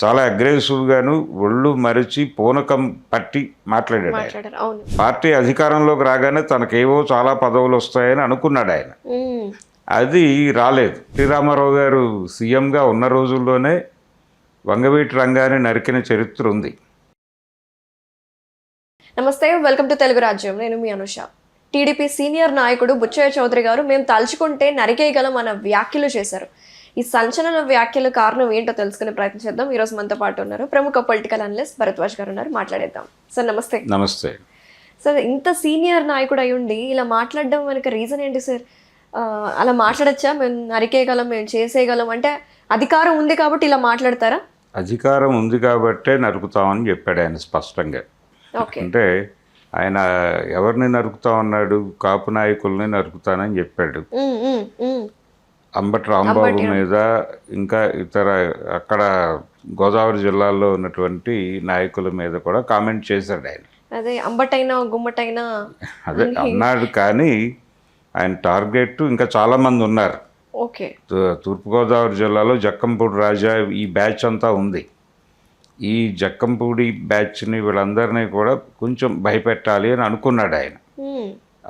చాలా అగ్రెసివ్గాను ఒళ్ళు మరిచి పూనకం పట్టి మాట్లాడాడు ఆయన. మాట్లాడారు. అవును. పార్టీ అధికారంలోకి రాగానే తనకేవో చాలా పదవులు వస్తాయని అనుకున్నాడు ఆయన. అది రాలేదు. శ్రీరామారావు గారు సీఎంగా ఉన్న రోజుల్లోనే వంగవీటి రంగాన్ని నరికిన చరిత్ర ఉంది. నమస్తే, వెల్కమ్ టు తెలుగు రాజ్యం. నేను మీ అనుష. టీడీపీ సీనియర్ నాయకుడు బుచ్చయ్య చౌదరి గారు మేము తలుచుకుంటే నరికేయగలం అన్న వ్యాఖ్యలు చేశారు. ఈ సంచలన వ్యాఖ్యల కారణం ఏంటో తెలుసుకునే ప్రయత్నం చేద్దాం. ఈరోజు మనతో పాటు ఉన్నారు ప్రముఖ పొలిటికల్ అనలిస్ట్ భరద్వాజ్ గారు ఉన్నారు. మాట్లాడేద్దాం. సార్ నమస్తే. నమస్తే సార్, ఇంత సీనియర్ నాయకుడు అయ్యుండి ఇలా మాట్లాడడం వెనక రీజన్ ఏంటి సార్? అలా మాట్లాడచ్చా? మేము నరికేయగలం, మేము చేసేయగలం అంటే అధికారం ఉంది కాబట్టి ఇలా మాట్లాడతారా? అధికారం ఉంది కాబట్టే నరుకుతామని చెప్పాడు ఆయన స్పష్టంగా. అంటే ఆయన ఎవరిని నరుకుతా ఉన్నాడు? కాపు నాయకుల్ని నరుకుతానని చెప్పాడు. అంబటి రాంబాబు మీద, ఇంకా ఇతర అక్కడ గోదావరి జిల్లాలో ఉన్నటువంటి నాయకుల మీద కూడా కామెంట్ చేశాడు ఆయన. అదే అంబటైనా గుమ్మటైనా అదే అన్నాడు. కానీ ఆయన టార్గెట్ ఇంకా చాలా మంది ఉన్నారు. ఓకే. తూర్పుగోదావరి జిల్లాలో జక్కంపూడి రాజా ఈ బ్యాచ్ అంతా ఉంది. ఈ జక్కంపూడి బ్యాచ్ని వీళ్ళందరినీ కూడా కొంచెం భయపెట్టాలి అని అనుకున్నాడు ఆయన.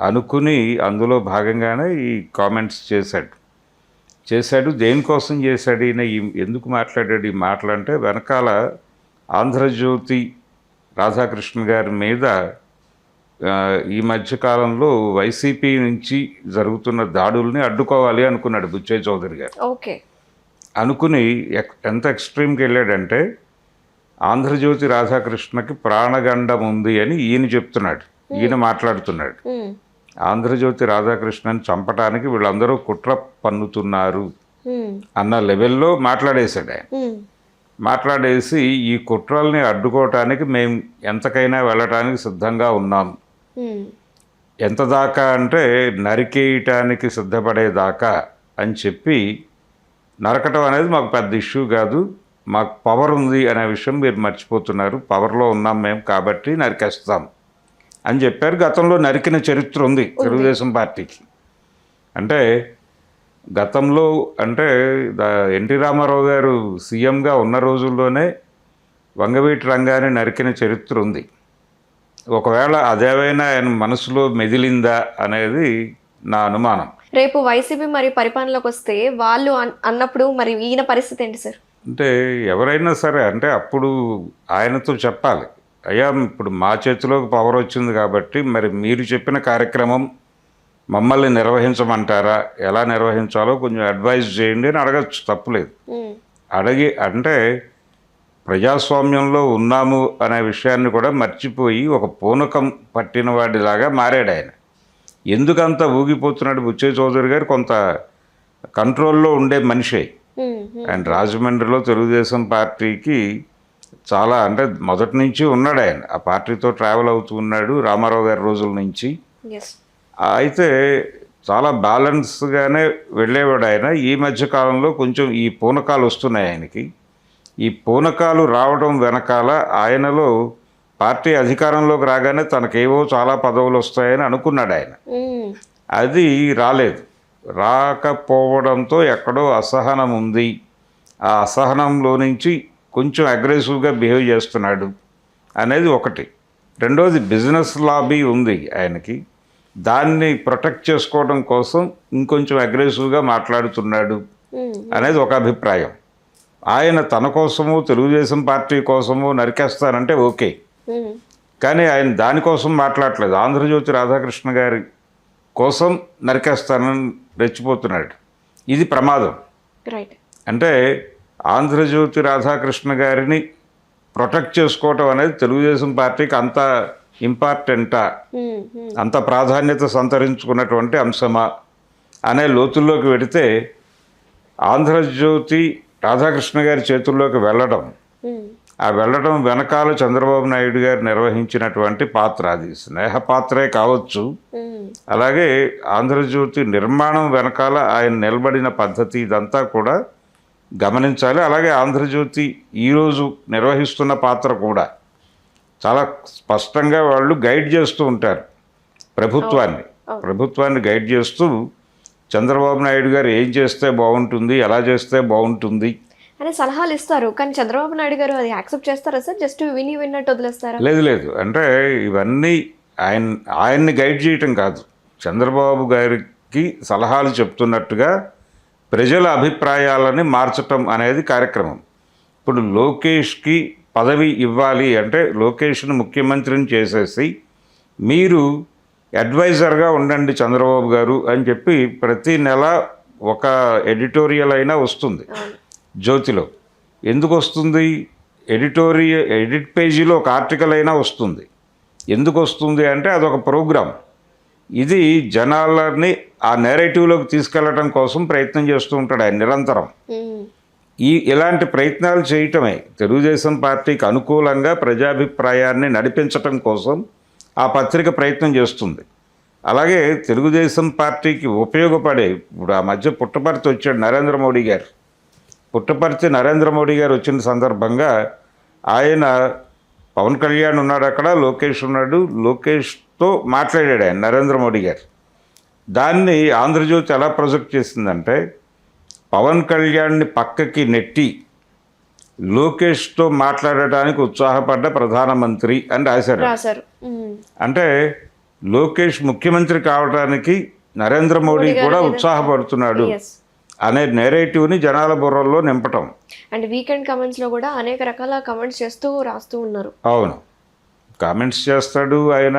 అనుకుని అందులో భాగంగానే ఈ కామెంట్స్ చేశాడు. దేనికోసం చేశాడు ఈయన? ఎందుకు మాట్లాడాడు ఈ మాటలు అంటే, వెనకాల ఆంధ్రజ్యోతి రాధాకృష్ణ గారి మీద ఈ మధ్యకాలంలో వైసీపీ నుంచి జరుగుతున్న దాడుల్ని అడ్డుకోవాలి అనుకున్నాడు బుచ్చయ్య చౌదరి గారు. ఓకే. అనుకుని ఎంత ఎక్స్ట్రీమ్కి వెళ్ళాడంటే, ఆంధ్రజ్యోతి రాధాకృష్ణకి ప్రాణగండం ఉంది అని ఈయన చెప్తున్నాడు, ఈయన మాట్లాడుతున్నాడు. ఆంధ్రజ్యోతి రాధాకృష్ణని చంపటానికి వీళ్ళందరూ కుట్ర పన్నుతున్నారు అన్న లెవెల్లో మాట్లాడేశాడు ఆయన. మాట్లాడేసి ఈ కుట్రల్ని అడ్డుకోవటానికి మేము ఎంతకైనా వెళ్ళటానికి సిద్ధంగా ఉన్నాం. ఎంత దాకా అంటే నరికేయటానికి సిద్ధపడేదాకా అని చెప్పి, నరకటం అనేది మాకు పెద్ద ఇష్యూ కాదు, మాకు పవర్ ఉంది అనే విషయం మీరు మర్చిపోతున్నారు, పవర్లో ఉన్నాం మేము కాబట్టి నరికేస్తాం అని చెప్పారు. గతంలో నరికిన చరిత్ర ఉంది తెలుగుదేశం పార్టీకి. అంటే గతంలో అంటే ఎన్టీ రామారావు గారు సీఎంగా ఉన్న రోజుల్లోనే వంగవీటి రంగాన్ని నరికిన చరిత్ర ఉంది. ఒకవేళ అదేవైనా ఆయన మనసులో మెదిలిందా అనేది నా అనుమానం. రేపు వైసీపీ మరి పరిపాలనలోకి వస్తే వాళ్ళు అన్నప్పుడు మరి ఈయన పరిస్థితి ఏంటి సార్? అంటే ఎవరైనా సరే అంటే అప్పుడు ఆయనతో చెప్పాలి, అయ్యా ఇప్పుడు మా చేతిలోకి పవర్ వచ్చింది కాబట్టి మరి మీరు చెప్పిన కార్యక్రమం మమ్మల్ని నిర్వహించమంటారా, ఎలా నిర్వహించాలో కొంచెం అడ్వైజ్ చేయండి అని అడగచ్చు, తప్పులేదు. అడిగి అంటే ప్రజాస్వామ్యంలో ఉన్నాము అనే విషయాన్ని కూడా మర్చిపోయి ఒక పూనకం పట్టిన వాడిలాగా మారాడు ఆయన. ఎందుకంత ఊగిపోతున్నాడు బుచ్చయ్య చౌదరి గారు? కొంత కంట్రోల్లో ఉండే మనిషే ఆయన. రాజమండ్రిలో తెలుగుదేశం పార్టీకి చాలా అంటే మొదటి నుంచి ఉన్నాడు ఆయన, ఆ పార్టీతో ట్రావెల్ అవుతూ ఉన్నాడు రామారావు గారి రోజుల నుంచి. అయితే చాలా బ్యాలెన్స్గానే వెళ్ళేవాడు ఆయన. ఈ మధ్యకాలంలో కొంచెం ఈ పూనకాలు వస్తున్నాయి ఆయనకి. ఈ పూనకాలు రావడం వెనకాల ఆయనలో పార్టీ అధికారంలోకి రాగానే తనకేవో చాలా పదవులు వస్తాయని అనుకున్నాడు ఆయన. అది రాలేదు. రాకపోవడంతో ఎక్కడో అసహనం ఉంది. ఆ అసహనంలో నుంచి కొంచెం అగ్రెసివ్గా బిహేవ్ చేస్తున్నాడు అనేది ఒకటి. రెండోది బిజినెస్ లాబీ ఉంది ఆయనకి, దాన్ని ప్రొటెక్ట్ చేసుకోవడం కోసం ఇంకొంచెం అగ్రెసివ్గా మాట్లాడుతున్నాడు అనేది ఒక అభిప్రాయం. ఆయన తన కోసము తెలుగుదేశం పార్టీ కోసము నరికేస్తానంటే ఓకే, కానీ ఆయన దానికోసం మాట్లాడలేదు. ఆంధ్రజ్యోతి రాధాకృష్ణ గారి కోసం నరికేస్తానని రెచ్చిపోతున్నాడు. ఇది ప్రమాదం. అంటే ఆంధ్రజ్యోతి రాధాకృష్ణ గారిని ప్రొటెక్ట్ చేసుకోవటం అనేది తెలుగుదేశం పార్టీకి అంత ఇంపార్టెంటా, అంత ప్రాధాన్యత సంతరించుకున్నటువంటి అంశమా అనే లోతుల్లోకి వెడితే, ఆంధ్రజ్యోతి రాధాకృష్ణ గారి చేతుల్లోకి వెళ్ళడం, ఆ వెళ్ళడం వెనకాల చంద్రబాబు నాయుడు గారు నిర్వహించినటువంటి పాత్ర, అది స్నేహ పాత్రే కావచ్చు, అలాగే ఆంధ్రజ్యోతి నిర్మాణం వెనకాల ఆయన నిలబడిన పద్ధతి, ఇదంతా కూడా గమనించాలి. అలాగే ఆంధ్రజ్యోతి ఈరోజు నిర్వహిస్తున్న పాత్ర కూడా చాలా స్పష్టంగా వాళ్ళు గైడ్ చేస్తూ ఉంటారు ప్రభుత్వాన్ని గైడ్ చేస్తూ చంద్రబాబు నాయుడు గారు ఏం చేస్తే బాగుంటుంది, ఎలా చేస్తే బాగుంటుంది అని సలహాలు ఇస్తారు, కానీ చంద్రబాబు నాయుడు గారు అది యాక్సెప్ట్ చేస్తారా సార్? జస్ట్ విన్నట్టు వదిలేస్తారా? లేదు అంటే ఇవన్నీ ఆయన్ని గైడ్ చేయటం కాదు, చంద్రబాబు గారికి సలహాలు చెప్తున్నట్టుగా ప్రజల అభిప్రాయాలని మార్చటం అనేది కార్యక్రమం. ఇప్పుడు లోకేష్కి పదవి ఇవ్వాలి అంటే లోకేష్ను ముఖ్యమంత్రిని చేసేసి మీరు అడ్వైజర్గా ఉండండి చంద్రబాబు గారు అని చెప్పి ప్రతి నెల ఒక ఎడిటోరియల్ అయినా వస్తుంది జ్యోతిలో. ఎందుకు వస్తుంది? ఎడిట్ పేజీలో ఒక ఆర్టికల్ అయినా వస్తుంది. ఎందుకు వస్తుంది అంటే అదొక ప్రోగ్రాం. ఇది జనాలని ఆ నేరేటివ్లోకి తీసుకెళ్లడం కోసం ప్రయత్నం చేస్తూ ఉంటాడు ఆయన నిరంతరం. ఇలాంటి ప్రయత్నాలు చేయటమే తెలుగుదేశం పార్టీకి అనుకూలంగా ప్రజాభిప్రాయాన్ని నడిపించటం కోసం ఆ పత్రిక ప్రయత్నం చేస్తుంది. అలాగే తెలుగుదేశం పార్టీకి ఉపయోగపడే ఇప్పుడు ఆ మధ్య పుట్టపర్తి వచ్చాడు నరేంద్ర మోడీ గారు. పుట్టపర్తి నరేంద్ర మోడీ గారు వచ్చిన సందర్భంగా ఆయన పవన్ కళ్యాణ్ ఉన్నాడు అక్కడ, లోకేష్ ఉన్నాడు, లోకేష్తో మాట్లాడాడు ఆయన నరేంద్ర మోడీ గారు. దాన్ని ఆంధ్రజ్యోతి ఎలా ప్రొజెక్ట్ చేసిందంటే పవన్ కళ్యాణ్ని పక్కకి నెట్టి లోకేష్తో మాట్లాడటానికి ఉత్సాహపడ్డ ప్రధానమంత్రి అని రాశారు. అంటే లోకేష్ ముఖ్యమంత్రి కావడానికి నరేంద్ర మోడీ కూడా ఉత్సాహపడుతున్నాడు అనే నేరేటివ్ని జనాల బుర్రల్లో నింపటం. అండ్ వీకెండ్ కమెంట్స్లో కూడా అనేక రకాల కమెంట్స్ రాస్తూ ఉన్నారు. అవును, కామెంట్స్ చేస్తాడు ఆయన,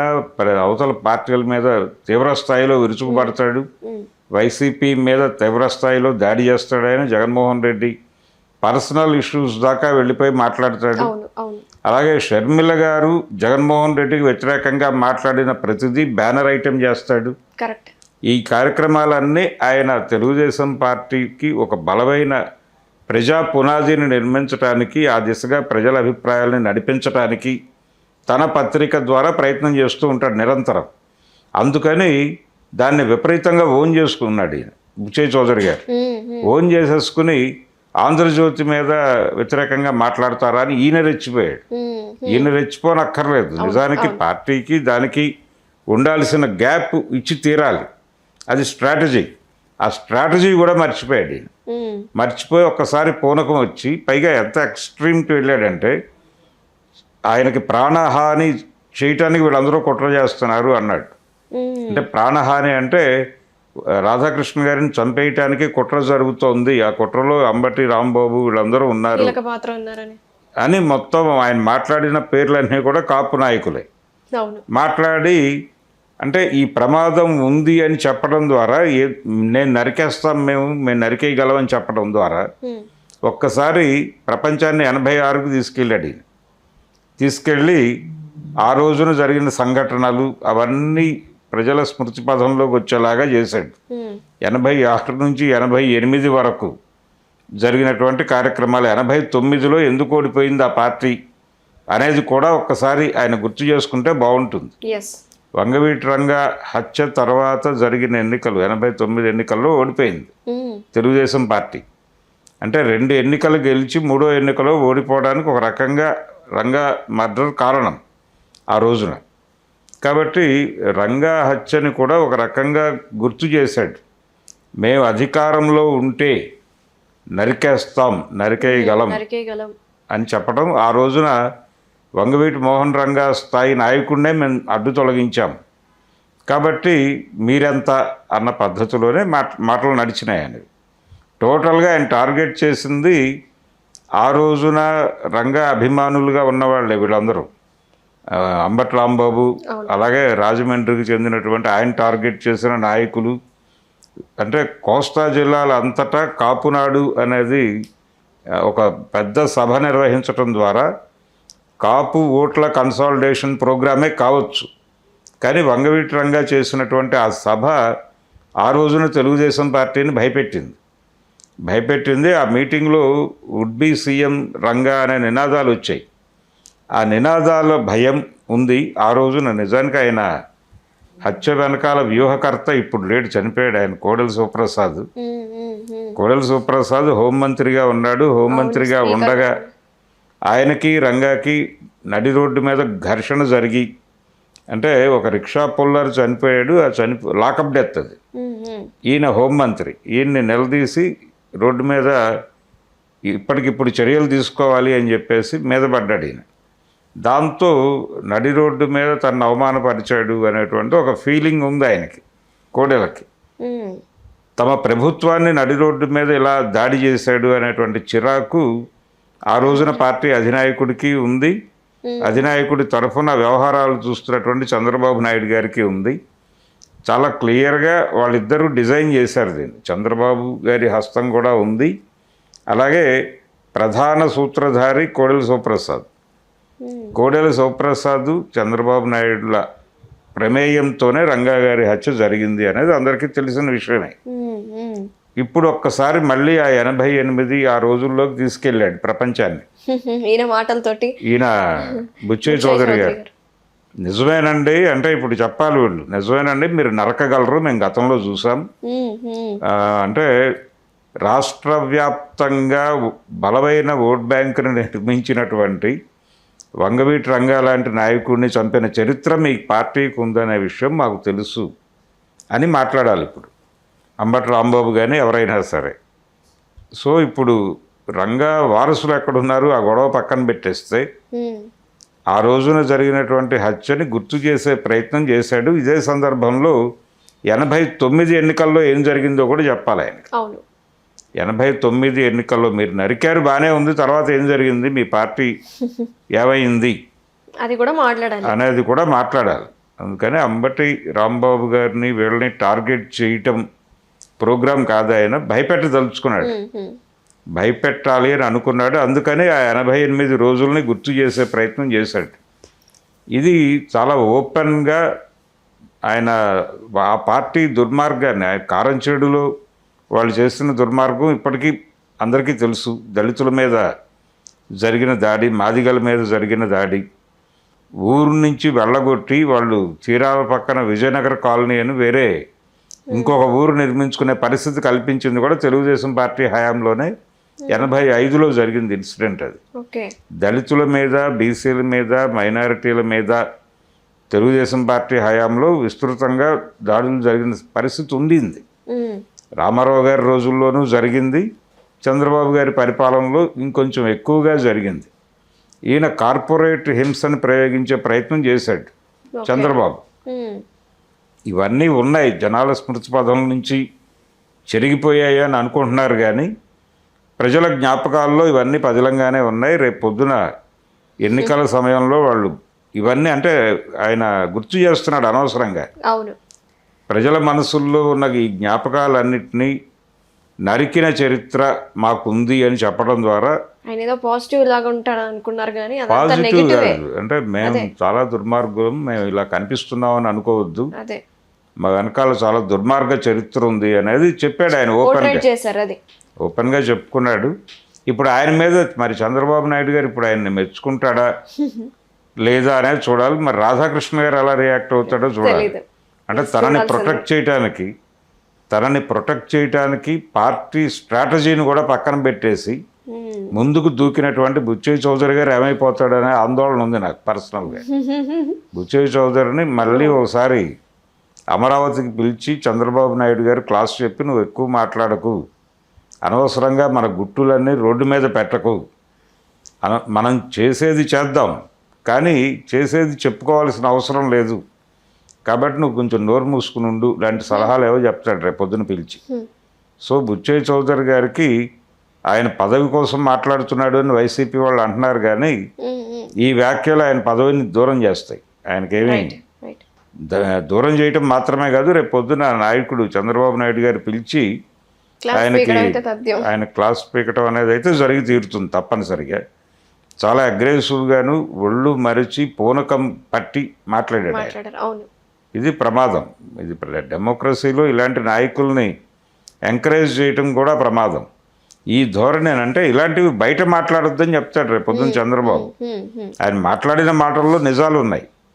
అవతల పార్టీల మీద తీవ్ర స్థాయిలో విరుచుకుపడతాడు, వైసీపీ మీద తీవ్ర స్థాయిలో దాడి చేస్తాడు ఆయన. జగన్మోహన్ రెడ్డి పర్సనల్ ఇష్యూస్ దాకా వెళ్ళిపోయి మాట్లాడతాడు. అలాగే షర్మిల గారు జగన్మోహన్ రెడ్డికి వ్యతిరేకంగా మాట్లాడిన ప్రతిదీ బ్యానర్ ఐటెం చేస్తాడు. కరెక్ట్. ఈ కార్యక్రమాలన్నీ ఆయన తెలుగుదేశం పార్టీకి ఒక బలమైన ప్రజా పునాదిని నిర్మించడానికి, ఆ దిశగా ప్రజల అభిప్రాయాలను నడిపించడానికి తన పత్రిక ద్వారా ప్రయత్నం చేస్తూ ఉంటాడు నిరంతరం. అందుకని దాన్ని విపరీతంగా ఓన్ చేసుకున్నాడు ఈయన బుచ్చయ్య చౌదరి గారు. ఓన్ చేసేసుకుని ఆంధ్రజ్యోతి మీద వ్యతిరేకంగా మాట్లాడతారా అని ఈయన రెచ్చిపోయాడు. ఈయన రెచ్చిపోనక్కర్లేదు, నిజానికి పార్టీకి దానికి ఉండాల్సిన గ్యాప్ ఇచ్చి తీరాలి, అది స్ట్రాటజీ. ఆ స్ట్రాటజీ కూడా మర్చిపోయాడు ఈయన. మర్చిపోయి ఒక్కసారి పూనకం వచ్చి, పైగా ఎంత ఎక్స్ట్రీమ్కి వెళ్ళాడంటే ఆయనకి ప్రాణహాని చేయటానికి వీళ్ళందరూ కుట్ర చేస్తున్నారు అన్నాడు. అంటే ప్రాణహాని అంటే రాధాకృష్ణ గారిని చంపేయటానికి కుట్ర జరుగుతోంది, ఆ కుట్రలో అంబటి రాంబాబు వీళ్ళందరూ ఉన్నారు అని మొత్తం ఆయన మాట్లాడిన పేర్లన్నీ కూడా కాపు నాయకులే మాట్లాడి, అంటే ఈ ప్రమాదం ఉంది అని చెప్పడం ద్వారా నేను నరికేస్తాం మేము నరికేయగలమని చెప్పడం ద్వారా ఒక్కసారి ప్రపంచాన్ని 86కు తీసుకెళ్ళాడు. తీసుకెళ్ళి ఆ రోజున జరిగిన సంఘటనలు అవన్నీ ప్రజల స్మృతి పథంలోకి వచ్చేలాగా చేశాడు. 86 నుంచి 88 వరకు జరిగినటువంటి కార్యక్రమాలు, 89లో ఎందుకు ఓడిపోయింది ఆ పార్టీ అనేది కూడా ఒక్కసారి ఆయన గుర్తు చేసుకుంటే బాగుంటుంది. వంగవీటి రంగా హత్య తర్వాత జరిగిన ఎన్నికలు 89 ఎన్నికల్లో ఓడిపోయింది తెలుగుదేశం పార్టీ. అంటే 2 ఎన్నికలు గెలిచి 3వ ఎన్నికలో ఓడిపోవడానికి ఒక రకంగా రంగా మర్డర్ కారణం ఆ రోజున. కాబట్టి రంగా హత్యని కూడా ఒక రకంగా గుర్తు చేశాడు. మేము అధికారంలో ఉంటే నరికేయగలం అని చెప్పడం, ఆ రోజున వంగవీటి మోహన్ రంగా స్థాయి నాయకుడినే మేము అడ్డు తొలగించాం. కాబట్టి మీరెంత అన్న పద్ధతిలోనే మాటలు నడిచినాయి అనేవి. టోటల్గా ఆయన టార్గెట్ చేసింది ఆ రోజున రంగా అభిమానులుగా ఉన్నవాళ్ళే వీళ్ళందరూ. అంబటి రాంబాబు, అలాగే రాజమండ్రికి చెందినటువంటి ఆయన టార్గెట్ చేసిన నాయకులు. అంటే కోస్తా జిల్లాల అంతటా కాపునాడు అనేది ఒక పెద్ద సభ నిర్వహించడం ద్వారా కాపు ఓట్ల కన్సాలిడేషన్ ప్రోగ్రామే కావచ్చు, కానీ వంగవీటి రంగా చేసినటువంటి ఆ సభ ఆ రోజున తెలుగుదేశం పార్టీని భయపెట్టింది. ఆ మీటింగ్లో వుడ్ బి సీఎం రంగా అనే నినాదాలు వచ్చాయి. ఆ నినాదాల భయం ఉంది ఆ రోజున. నిజానికి ఆయన హత్య వెనకాల వ్యూహకర్త ఇప్పుడు లేడు, చనిపోయాడు ఆయన, కోడెల శివప్రసాద్ హోంమంత్రిగా ఉన్నాడు. హోంమంత్రిగా ఉండగా ఆయనకి రంగాకి నడి రోడ్డు మీద ఘర్షణ జరిగి, అంటే ఒక రిక్షా పుల్లర్ చనిపోయాడు, ఆ లాకప్ డెత్ అది. ఈయన హోంమంత్రి, ఈయన్ని నిలదీసి రోడ్డు మీద ఇప్పటికిప్పుడు చర్యలు తీసుకోవాలి అని చెప్పేసి మీద పడ్డాడు ఈయన. దాంతో నడి రోడ్డు మీద తను అవమానపరిచాడు అనేటువంటి ఒక ఫీలింగ్ ఉంది ఆయనకి, కోడెలకి. ఉమ్, తమ ప్రభుత్వాన్ని నడి రోడ్డు మీద ఇలా దాడి చేశాడు అనేటువంటి చిరాకు ఆ రోజున పార్టీ అధినాయకుడికి ఉంది. అధినాయకుడి తరఫున వ్యవహారాలు చూస్తున్నటువంటి చంద్రబాబు నాయుడు గారికి ఉంది. చాలా క్లియర్గా వాళ్ళిద్దరూ డిజైన్ చేశారు దీన్ని. చంద్రబాబు గారి హస్తం కూడా ఉంది. అలాగే ప్రధాన సూత్రధారి కోడెల శివప్రసాద్. కోడెల శివప్రసాద్ చంద్రబాబు నాయుడుల ప్రమేయంతోనే రంగా గారి హత్య జరిగింది అనేది అందరికీ తెలిసిన విషయమే. ఉమ్, ఉమ్. ఇప్పుడు ఒక్కసారి మళ్ళీ ఆ 88 ఆ రోజుల్లోకి తీసుకెళ్ళాడు ప్రపంచాన్ని ఈయన మాటలతోటి. ఈయన బుచ్చయ్య చౌదరి గారు. నిజమేనండి అంటే ఇప్పుడు చెప్పాలి వీళ్ళు, నిజమేనండి మీరు నరకగలరు, మేము గతంలో చూసాం. ఉమ్, ఉమ్. అంటే రాష్ట్ర వ్యాప్తంగా బలమైన ఓట్ బ్యాంకును నిర్మించినటువంటి వంగవీటి రంగా లాంటి నాయకుడిని చంపిన చరిత్ర మీ పార్టీకి ఉందనే విషయం మాకు తెలుసు అని మాట్లాడాలి ఇప్పుడు అంబటి రాంబాబు కానీ ఎవరైనా సరే. సో ఇప్పుడు రంగా వారసులు ఎక్కడున్నారు, ఆ గొడవ పక్కన పెట్టేస్తే ఉమ్, ఆ రోజున జరిగినటువంటి హత్యని గుర్తు చేసే ప్రయత్నం చేశాడు. ఇదే సందర్భంలో 89 ఎన్నికల్లో ఏం జరిగిందో కూడా చెప్పాలి ఆయన. అవును. 89 ఎన్నికల్లో మీరు నరికారు బాగానే ఉంది, తర్వాత ఏం జరిగింది, మీ పార్టీ ఏమైంది అది కూడా మాట్లాడాలి అనేది కూడా మాట్లాడాలి. అందుకని అంబటి రాంబాబు గారిని వీళ్ళని టార్గెట్ చేయటం ప్రోగ్రాం కాదు, ఆయన భయపెట్టదలుచుకున్నాడు. ఉమ్, ఉమ్. భయపెట్టాలి అని అనుకున్నాడు. అందుకని ఆ 88 రోజుల్ని గుర్తు చేసే ప్రయత్నం చేశాడు. ఇది చాలా ఓపెన్గా ఆయన ఆ పార్టీ దుర్మార్గాన్ని, ఆయన కారంచేడులో వాళ్ళు చేస్తున్న దుర్మార్గం ఇప్పటికీ అందరికీ తెలుసు. దళితుల మీద జరిగిన దాడి, మాదిగల మీద జరిగిన దాడి, ఊరు నుంచి వెళ్ళగొట్టి వాళ్ళు చీరాల పక్కన విజయనగర కాలనీ అని వేరే ఇంకొక ఊరు నిర్మించుకునే పరిస్థితి కల్పించింది కూడా తెలుగుదేశం పార్టీ హయాంలోనే. 85లో జరిగింది ఇన్సిడెంట్ అది. ఓకే. దళితుల మీద, బీసీల మీద, మైనారిటీల మీద తెలుగుదేశం పార్టీ హయాంలో విస్తృతంగా దాడులు జరిగిన పరిస్థితి ఉండింది. ఉమ్, రామారావు గారి రోజుల్లోనూ జరిగింది, చంద్రబాబు గారి పరిపాలనలో ఇంకొంచెం ఎక్కువగా జరిగింది. ఈయన కార్పొరేట్ హింసను ప్రయోగించే ప్రయత్నం చేశాడు చంద్రబాబు. ఉమ్. ఇవన్నీ ఉన్నాయి, జనాల స్మృతి పథం నుంచి చెరిగిపోయాయి అని అనుకుంటున్నారు, కానీ ప్రజల జ్ఞాపకాల్లో ఇవన్నీ పదిలంగానే ఉన్నాయి. రేపు పొద్దున ఎన్నికల సమయంలో వాళ్ళు ఇవన్నీ అంటే ఆయన గుర్తు చేస్తున్నాడు అనవసరంగా. అవును. ప్రజల మనసుల్లో ఉన్న ఈ జ్ఞాపకాలన్నింటినీ నరికిన చరిత్ర మాకుంది అని చెప్పడం ద్వారా ఆయన ఏదో పాజిటివ్ లాగా ఉంటాడు అనుకున్నారు కానీ అదంతా పాజిటివ్ నెగిటివే. కాదు. అంటే మేము చాలా దుర్మార్గం, మేము ఇలా కనిపిస్తున్నామని అనుకోవద్దు, అదే మా వెనకాల చాలా దుర్మార్గ చరిత్ర ఉంది అనేది చెప్పాడు ఆయన ఓపెన్గా. చేశారు అది. ఓపెన్గా చెప్పుకున్నాడు. ఇప్పుడు ఆయన మీద మరి చంద్రబాబు నాయుడు గారు ఇప్పుడు ఆయన్ని మెచ్చుకుంటాడా లేదా అనేది చూడాలి. మరి రాధాకృష్ణ గారు ఎలా రియాక్ట్ అవుతాడో చూడాలి. తెలీదు. అంటే తనని ప్రొటెక్ట్ చేయటానికి పార్టీ స్ట్రాటజీని కూడా పక్కన పెట్టేసి ఉమ్. ముందుకు దూకినటువంటి బుచ్చయ్య చౌదరి గారు ఏమైపోతాడనే ఆందోళన ఉంది నాకు పర్సనల్గా. బుచ్చయ్య చౌదరిని మళ్ళీ ఒకసారి అమరావతికి పిలిచి చంద్రబాబు నాయుడు గారు క్లాస్ చెప్పి నువ్వు ఎక్కువ మాట్లాడకు, అనవసరంగా మన గుట్టులన్నీ రోడ్డు మీద పెట్టకు, మనం చేసేది చేద్దాం కానీ చేసేది చెప్పుకోవాల్సిన అవసరం లేదు, కాబట్టి నువ్వు కొంచెం నోరు మూసుకుని ఉండు లాంటి సలహాలు ఏవో చెప్తాడు రేపు పొద్దున పిలిచి. సో బుచ్చయ్య చౌదరి గారికి ఆయన పదవి కోసం మాట్లాడుతున్నాడు అని వైసీపీ వాళ్ళు అంటున్నారు, కానీ ఈ వ్యాఖ్యలు ఆయన పదవిని దూరం చేస్తాయి. ఆయనకేమీ దూరం చేయటం మాత్రమే కాదు, రేపు పొద్దున నాయకుడు చంద్రబాబు నాయుడు గారు పిలిచి ఆయన క్లాస్ పీకటం అనేది అయితే జరిగి తీరుతుంది తప్పనిసరిగా. చాలా అగ్రెసివ్గాను ఒళ్ళు మరిచి పూనకం పట్టి మాట్లాడాడు. ఇది ప్రమాదం. ఇది డెమోక్రసీలో ఇలాంటి నాయకుల్ని ఎంకరేజ్ చేయటం కూడా ప్రమాదం. ఈ ధోరణి అంటే ఇలాంటివి బయట మాట్లాడొద్దని చెప్తాడు రేపు పొద్దున్న చంద్రబాబు. ఆయన మాట్లాడిన మాటల్లో నిజాలు ఉన్నాయి.